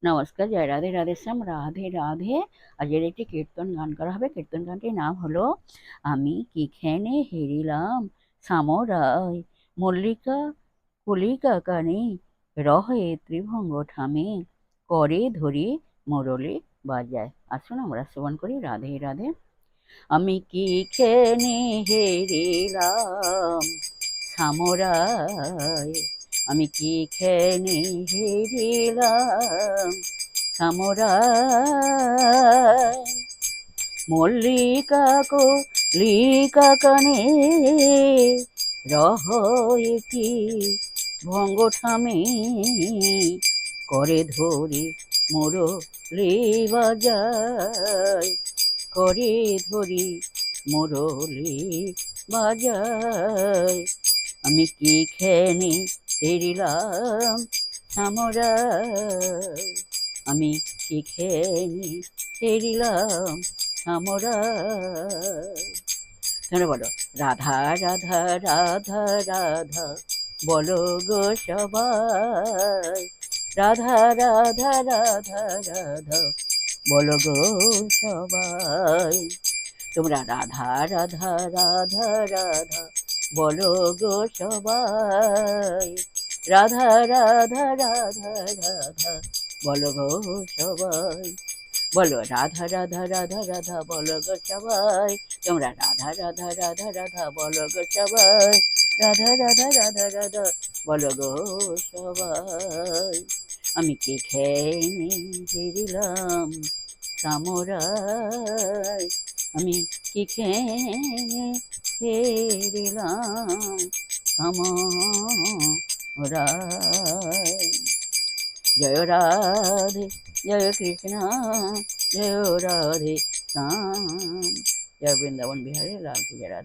নমস্কার, জয় রাধে রাধেশ্যাম, রাধে রাধে। আজকের একটি কীর্তন গান করা হবে। কীর্তন গানটির নাম হলো আমি কিখেনে হেরিলাম সামরাই, মল্লিকা কলিকা কানে রহে ত্রিভঙ্গ ঠামে, করে ধরি মুরলি বাজায়। আসুন আমরা শ্রবণ করি। রাধে রাধে। আমি কিখেনে হেরিলাম সামরাই, আমি কিখেনে হেরিলাম সামরাই, মল্লিকা কলিকা কানে রহয়তি ভঙ্গ ঠামে, করে ধরি মুরলি বাজায়, করে ধরি মুরলি বাজায়। আমি কিখেনে হেরিলাম সামরাই, আমি কিখেনে হেরিলাম সামরাই। তোমরা বলো রাধা রাধা রাধা রাধা, বলো গো সবাই। রাধা রাধা রাধা রাধা, বলো গো সবাই। তোমরা রাধা রাধা রাধা রাধা, বলো গো সবাই। রাধা রাধা রাধা রাধা, বলো গো সবাই। বলো রাধা রাধা রাধা রাধা, বলো গো সবাই। তোমরা রাধা রাধা রাধা রাধা, বলো গো সবাই। রাধা রাধা রাধা রাধা, বলো গো সবাই। আমি কিখেনে হেরিলাম সামরাই, আমি কিখেনে হেরিলাম সামরাই। জয় রাধে, জয় কৃষ্ণ, জয় রাধে শ্যাম। জয় বৃন্দাবন বিহারী লাল কি জয় রাধে।